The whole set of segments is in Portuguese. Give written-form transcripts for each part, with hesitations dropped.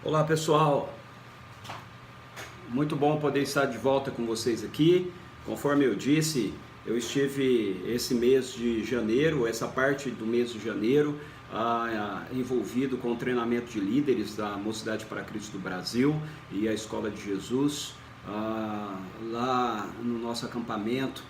Olá pessoal, muito bom poder estar de volta com vocês aqui. Conforme eu disse, eu estive esse mês de janeiro, essa parte do mês de janeiro, envolvido com o treinamento de líderes da Mocidade para Cristo do Brasil e a Escola de Jesus, lá no nosso acampamento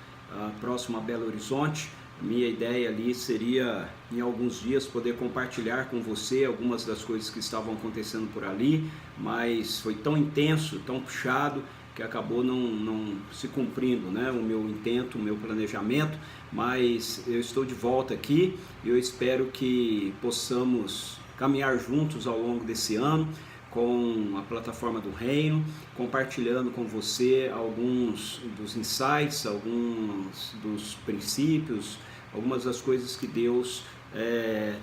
próximo a Belo Horizonte. Minha ideia ali seria, em alguns dias, poder compartilhar com você algumas das coisas que estavam acontecendo por ali, mas foi tão intenso, tão puxado, que acabou não se cumprindo, né, o meu intento, o meu planejamento. Mas eu estou de volta aqui e eu espero que possamos caminhar juntos ao longo desse ano com a plataforma do Reino, compartilhando com você alguns dos insights, alguns dos princípios, algumas das coisas que Deus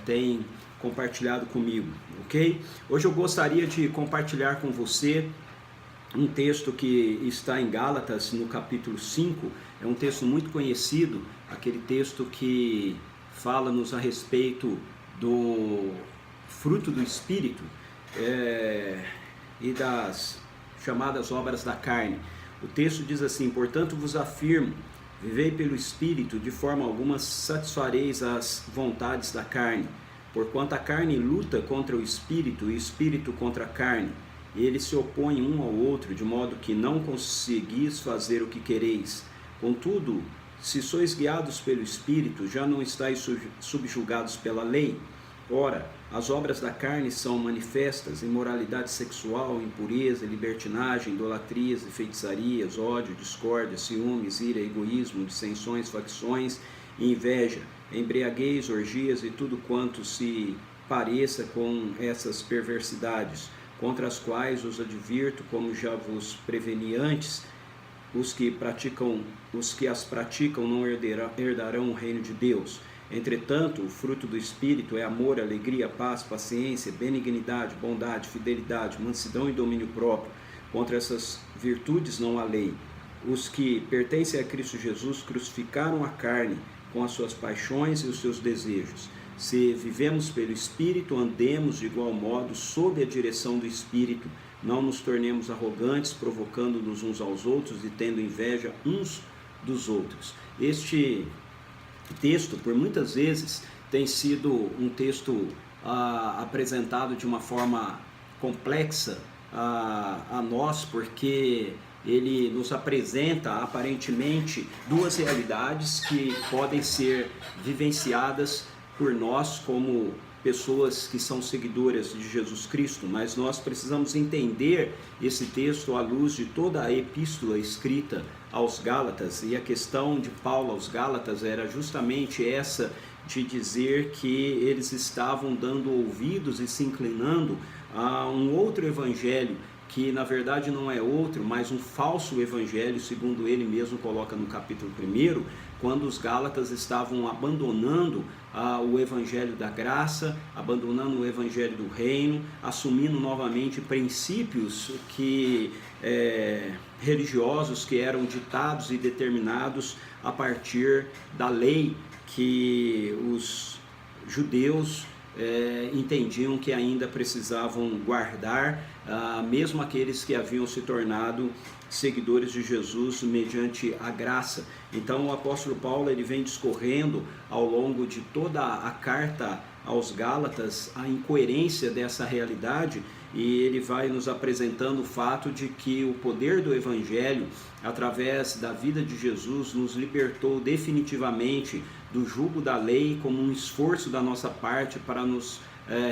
tem compartilhado comigo, ok? Hoje eu gostaria de compartilhar com você um texto que está em Gálatas, no capítulo 5, é um texto muito conhecido, aquele texto que fala-nos a respeito do fruto do Espírito, e das chamadas obras da carne. O texto diz assim: portanto vos afirmo, vivei pelo Espírito, de forma alguma satisfareis as vontades da carne, porquanto a carne luta contra o Espírito e o Espírito contra a carne, e eles se opõem um ao outro, de modo que não conseguis fazer o que quereis. Contudo, se sois guiados pelo Espírito, já não estáis subjugados pela lei. Ora, as obras da carne são manifestas: imoralidade sexual, impureza, libertinagem, idolatrias e feitiçarias, ódio, discórdia, ciúmes, ira, egoísmo, dissensões, facções e inveja, embriaguez, orgias e tudo quanto se pareça com essas perversidades, contra as quais os advirto, como já vos preveni antes. Os que as praticam não herdarão o reino de Deus. Entretanto, o fruto do Espírito é amor, alegria, paz, paciência, benignidade, bondade, fidelidade, mansidão e domínio próprio. Contra essas virtudes não há lei. Os que pertencem a Cristo Jesus crucificaram a carne com as suas paixões e os seus desejos. Se vivemos pelo Espírito, andemos de igual modo sob a direção do Espírito. Não nos tornemos arrogantes, provocando-nos uns aos outros e tendo inveja uns dos outros. Este texto, por muitas vezes, tem sido um texto apresentado de uma forma complexa a nós, porque ele nos apresenta aparentemente duas realidades que podem ser vivenciadas por nós como pessoas que são seguidoras de Jesus Cristo, mas nós precisamos entender esse texto à luz de toda a epístola escrita aos Gálatas. E a questão de Paulo aos Gálatas era justamente essa, de dizer que eles estavam dando ouvidos e se inclinando a um outro evangelho, que na verdade não é outro, mas um falso evangelho, segundo ele mesmo coloca no capítulo 1, quando os Gálatas estavam abandonando o evangelho da graça, abandonando o evangelho do reino, assumindo novamente princípios religiosos que eram ditados e determinados a partir da lei que os judeus entendiam que ainda precisavam guardar, mesmo aqueles que haviam se tornado seguidores de Jesus mediante a graça. Então o apóstolo Paulo ele vem discorrendo ao longo de toda a carta aos Gálatas a incoerência dessa realidade, e ele vai nos apresentando o fato de que o poder do Evangelho, através da vida de Jesus, nos libertou definitivamente do jugo da lei, como um esforço da nossa parte para nos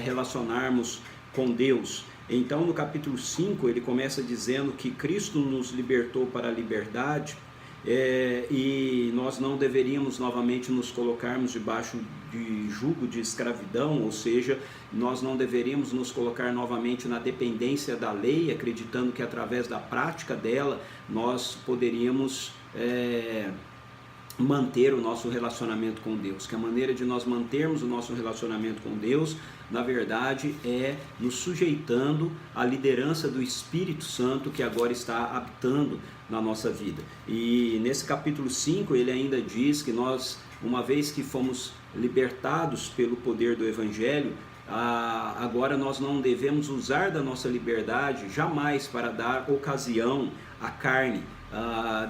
relacionarmos com Deus. Então no capítulo 5 ele começa dizendo que Cristo nos libertou para a liberdade, e nós não deveríamos novamente nos colocarmos debaixo de jugo de escravidão, ou seja, nós não deveríamos nos colocar novamente na dependência da lei, acreditando que através da prática dela nós poderíamos manter o nosso relacionamento com Deus, que a maneira de nós mantermos o nosso relacionamento com Deus, na verdade, é nos sujeitando à liderança do Espírito Santo que agora está habitando na nossa vida. E nesse capítulo 5 ele ainda diz que nós, uma vez que fomos libertados pelo poder do Evangelho, Agora nós não devemos usar da nossa liberdade jamais para dar ocasião à carne.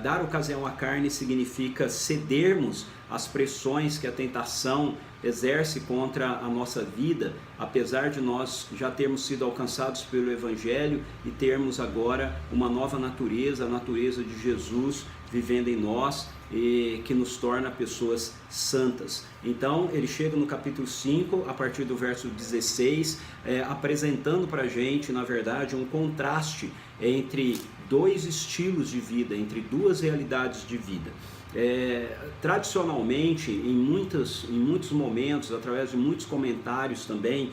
Dar ocasião à carne significa cedermos às pressões que a tentação exerce contra a nossa vida, apesar de nós já termos sido alcançados pelo Evangelho e termos agora uma nova natureza, a natureza de Jesus vivendo em nós, e que nos torna pessoas santas. Então ele chega no capítulo 5, a partir do verso 16, apresentando para a gente, na verdade, um contraste entre dois estilos de vida, entre duas realidades de vida. Tradicionalmente, em muitos momentos, através de muitos comentários também,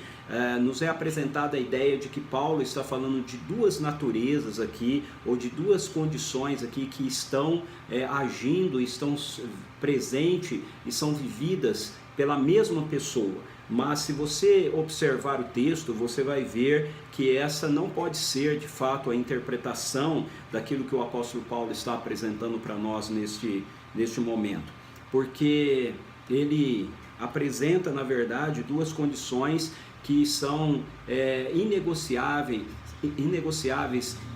nos é apresentada a ideia de que Paulo está falando de duas naturezas aqui, ou de duas condições aqui que estão agindo, estão presentes e são vividas pela mesma pessoa. Mas se você observar o texto, você vai ver que essa não pode ser de fato a interpretação daquilo que o apóstolo Paulo está apresentando para nós neste momento, porque ele apresenta, na verdade, duas condições que são inegociáveis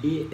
e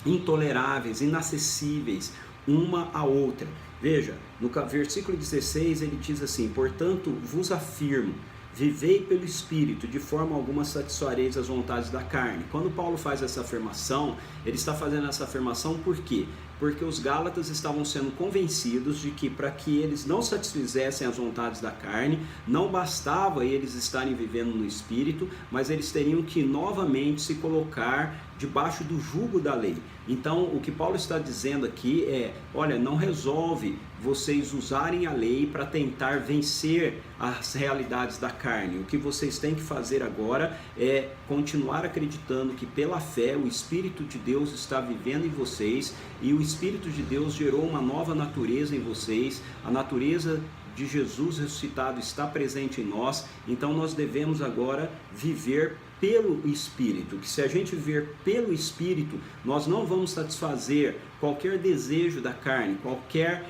intoleráveis, inacessíveis uma à outra. Veja, no versículo 16 ele diz assim: portanto vos afirmo, vivei pelo Espírito, de forma alguma satisfareis as vontades da carne. Quando Paulo faz essa afirmação, ele está fazendo essa afirmação por quê? Porque os Gálatas estavam sendo convencidos de que para que eles não satisfizessem as vontades da carne, não bastava eles estarem vivendo no Espírito, mas eles teriam que novamente se colocar debaixo do jugo da lei. Então o que Paulo está dizendo aqui olha, não resolve vocês usarem a lei para tentar vencer as realidades da carne. O que vocês têm que fazer agora é continuar acreditando que pela fé o Espírito de Deus está vivendo em vocês, e o Espírito de Deus gerou uma nova natureza em vocês, a natureza de Jesus ressuscitado está presente em nós. Então nós devemos agora viver pelo Espírito, que se a gente viver pelo Espírito, nós não vamos satisfazer qualquer desejo da carne, qualquer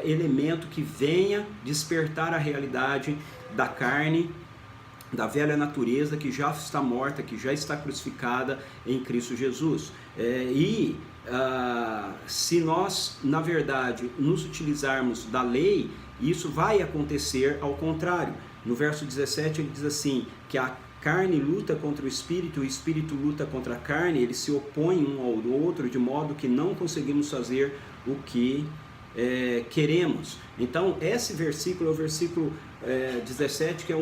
elemento que venha despertar a realidade da carne, da velha natureza que já está morta, que já está crucificada em Cristo Jesus. Se nós, na verdade, nos utilizarmos da lei, isso vai acontecer ao contrário. No verso 17 ele diz assim, que a carne luta contra o Espírito luta contra a carne, eles se opõem um ao outro, de modo que não conseguimos fazer o que queremos. Então esse versículo é o versículo 17, que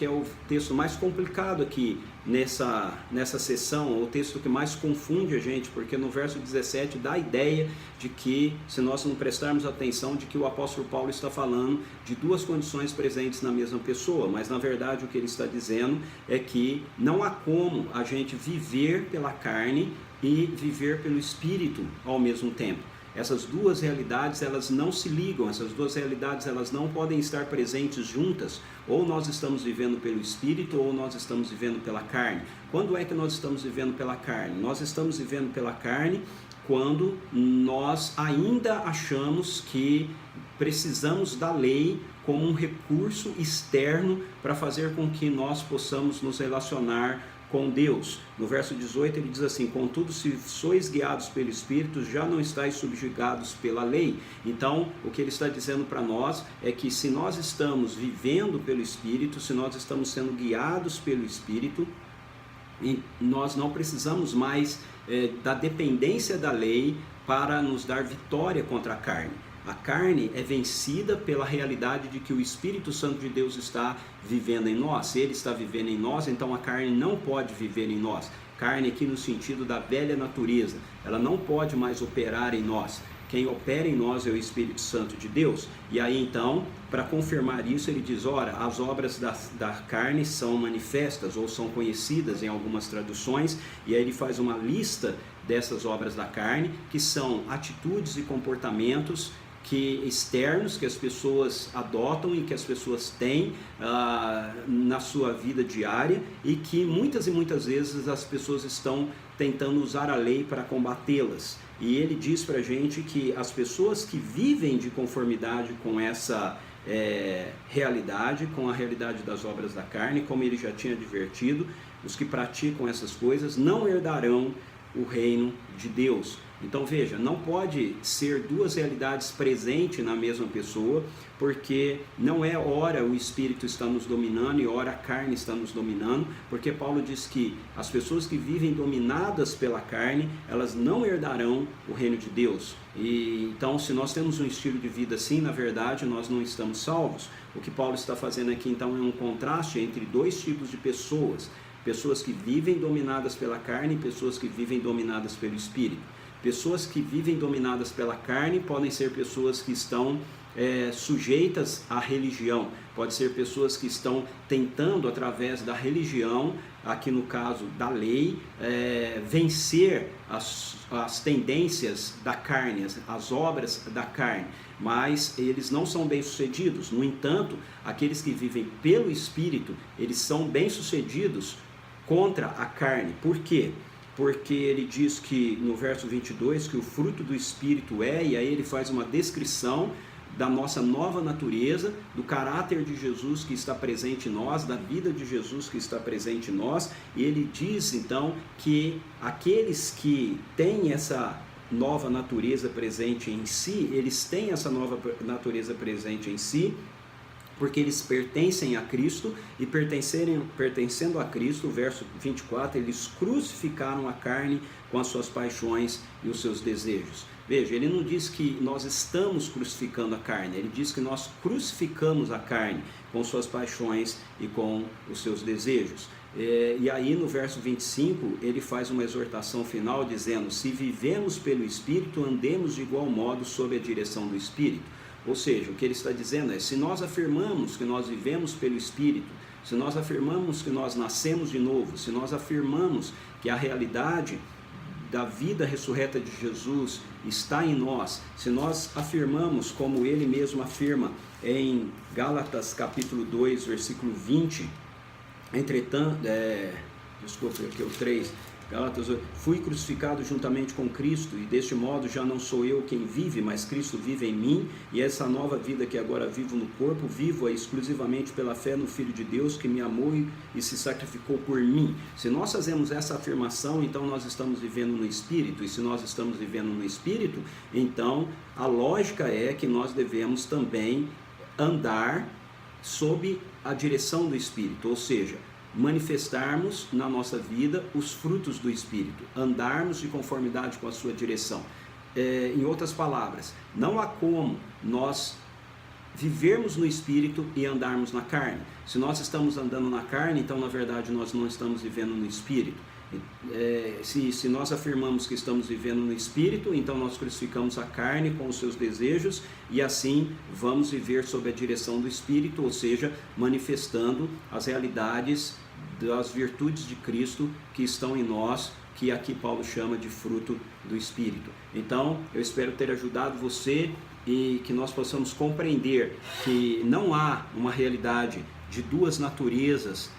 é o texto mais complicado aqui nessa sessão, o texto que mais confunde a gente, porque no verso 17 dá a ideia de que, se nós não prestarmos atenção, de que o apóstolo Paulo está falando de duas condições presentes na mesma pessoa, mas na verdade o que ele está dizendo é que não há como a gente viver pela carne e viver pelo Espírito ao mesmo tempo. Essas duas realidades, elas não se ligam, essas duas realidades, elas não podem estar presentes juntas. Ou nós estamos vivendo pelo Espírito, ou nós estamos vivendo pela carne. Quando é que nós estamos vivendo pela carne? Nós estamos vivendo pela carne quando nós ainda achamos que precisamos da lei como um recurso externo para fazer com que nós possamos nos relacionar com Deus. No verso 18 ele diz assim: contudo, se sois guiados pelo Espírito, já não estáis subjugados pela lei. Então o que ele está dizendo para nós é que se nós estamos vivendo pelo Espírito, se nós estamos sendo guiados pelo Espírito, nós não precisamos mais da dependência da lei para nos dar vitória contra a carne. A carne é vencida pela realidade de que o Espírito Santo de Deus está vivendo em nós. Se ele está vivendo em nós, então a carne não pode viver em nós. Carne aqui no sentido da velha natureza, ela não pode mais operar em nós. Quem opera em nós é o Espírito Santo de Deus. E aí então, para confirmar isso, ele diz: ora, as obras da carne são manifestas ou são conhecidas em algumas traduções, e aí ele faz uma lista dessas obras da carne, que são atitudes e comportamentos externos que as pessoas adotam e que as pessoas têm na sua vida diária, e que muitas e muitas vezes as pessoas estão tentando usar a lei para combatê-las. E ele diz para a gente que as pessoas que vivem de conformidade com essa realidade, com a realidade das obras da carne, como ele já tinha advertido, os que praticam essas coisas não herdarão o reino de Deus. Então veja, não pode ser duas realidades presentes na mesma pessoa, porque não é ora o Espírito está nos dominando e ora a carne está nos dominando, porque Paulo diz que as pessoas que vivem dominadas pela carne, elas não herdarão o reino de Deus. E então, se nós temos um estilo de vida assim, na verdade nós não estamos salvos. O que Paulo está fazendo aqui então é um contraste entre dois tipos de pessoas: pessoas que vivem dominadas pela carne e pessoas que vivem dominadas pelo Espírito. Pessoas que vivem dominadas pela carne podem ser pessoas que estão sujeitas à religião, pode ser pessoas que estão tentando, através da religião, aqui no caso da lei, vencer as tendências da carne, as obras da carne, mas eles não são bem-sucedidos. No entanto, aqueles que vivem pelo Espírito, eles são bem-sucedidos contra a carne. Por quê? Porque ele diz que no verso 22 que o fruto do Espírito e aí ele faz uma descrição da nossa nova natureza, do caráter de Jesus que está presente em nós, da vida de Jesus que está presente em nós, e ele diz então que aqueles que têm essa nova natureza presente em si, eles têm essa nova natureza presente em si, porque eles pertencem a Cristo, e pertencendo a Cristo, o verso 24, eles crucificaram a carne com as suas paixões e os seus desejos. Veja, ele não diz que nós estamos crucificando a carne, ele diz que nós crucificamos a carne com suas paixões e com os seus desejos. E aí no verso 25 ele faz uma exortação final dizendo: se vivemos pelo Espírito, andemos de igual modo sob a direção do Espírito. Ou seja, o que ele está dizendo é: se nós afirmamos que nós vivemos pelo Espírito, se nós afirmamos que nós nascemos de novo, se nós afirmamos que a realidade da vida ressurreta de Jesus está em nós, se nós afirmamos, como ele mesmo afirma em Gálatas capítulo 2, versículo 20, entretanto, desculpa, aqui é o 3, Gálatas 8, fui crucificado juntamente com Cristo, e deste modo já não sou eu quem vive, mas Cristo vive em mim, e essa nova vida que agora vivo no corpo, vivo-a exclusivamente pela fé no Filho de Deus, que me amou e se sacrificou por mim. Se nós fazemos essa afirmação, então nós estamos vivendo no Espírito, e se nós estamos vivendo no Espírito, então a lógica é que nós devemos também andar sob a direção do Espírito, ou seja, manifestarmos na nossa vida os frutos do Espírito, andarmos de conformidade com a sua direção. Em outras palavras, não há como nós vivermos no Espírito e andarmos na carne. Se nós estamos andando na carne, então na verdade nós não estamos vivendo no Espírito. Se nós afirmamos que estamos vivendo no Espírito, então nós crucificamos a carne com os seus desejos, e assim vamos viver sob a direção do Espírito, ou seja, manifestando as realidades das virtudes de Cristo que estão em nós, que aqui Paulo chama de fruto do Espírito. Então, eu espero ter ajudado você e que nós possamos compreender que não há uma realidade de duas naturezas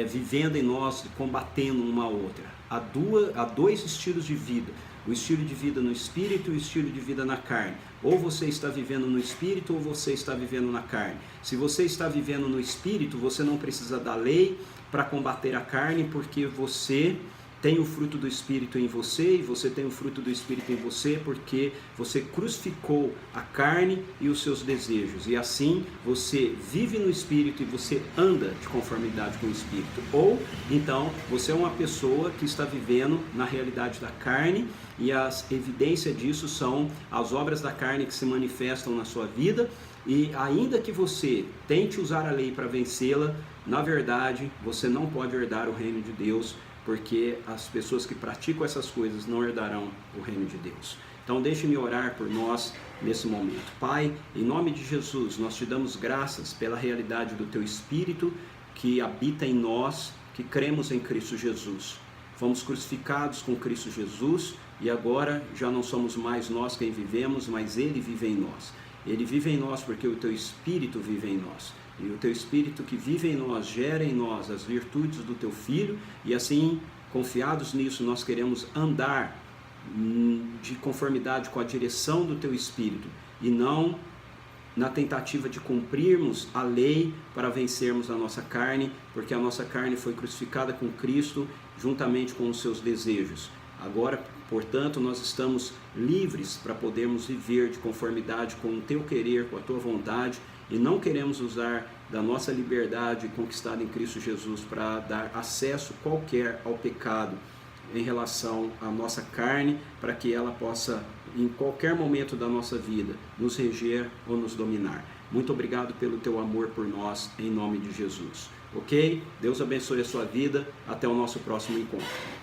vivendo em nós, combatendo uma a outra. Há dois estilos de vida: o estilo de vida no Espírito e o estilo de vida na carne. Ou você está vivendo no Espírito ou você está vivendo na carne. Se você está vivendo no Espírito, você não precisa da lei para combater a carne, porque você tem o fruto do Espírito em você, e você tem o fruto do Espírito em você porque você crucificou a carne e os seus desejos, e assim você vive no Espírito e você anda de conformidade com o Espírito. Ou então você é uma pessoa que está vivendo na realidade da carne, e as evidências disso são as obras da carne que se manifestam na sua vida, e ainda que você tente usar a lei para vencê-la, na verdade você não pode herdar o reino de Deus, porque as pessoas que praticam essas coisas não herdarão o reino de Deus. Então deixe-me orar por nós nesse momento. Pai, em nome de Jesus, nós te damos graças pela realidade do Teu Espírito que habita em nós, que cremos em Cristo Jesus. Fomos crucificados com Cristo Jesus, e agora já não somos mais nós quem vivemos, mas Ele vive em nós. Ele vive em nós porque o Teu Espírito vive em nós. E o Teu Espírito que vive em nós, gera em nós as virtudes do Teu Filho, e assim, confiados nisso, nós queremos andar de conformidade com a direção do Teu Espírito, e não na tentativa de cumprirmos a lei para vencermos a nossa carne, porque a nossa carne foi crucificada com Cristo juntamente com os seus desejos. Agora, portanto, nós estamos livres para podermos viver de conformidade com o teu querer, com a tua vontade, e não queremos usar da nossa liberdade conquistada em Cristo Jesus para dar acesso qualquer ao pecado em relação à nossa carne, para que ela possa, em qualquer momento da nossa vida, nos reger ou nos dominar. Muito obrigado pelo teu amor por nós, em nome de Jesus. Ok? Deus abençoe a sua vida. Até o nosso próximo encontro.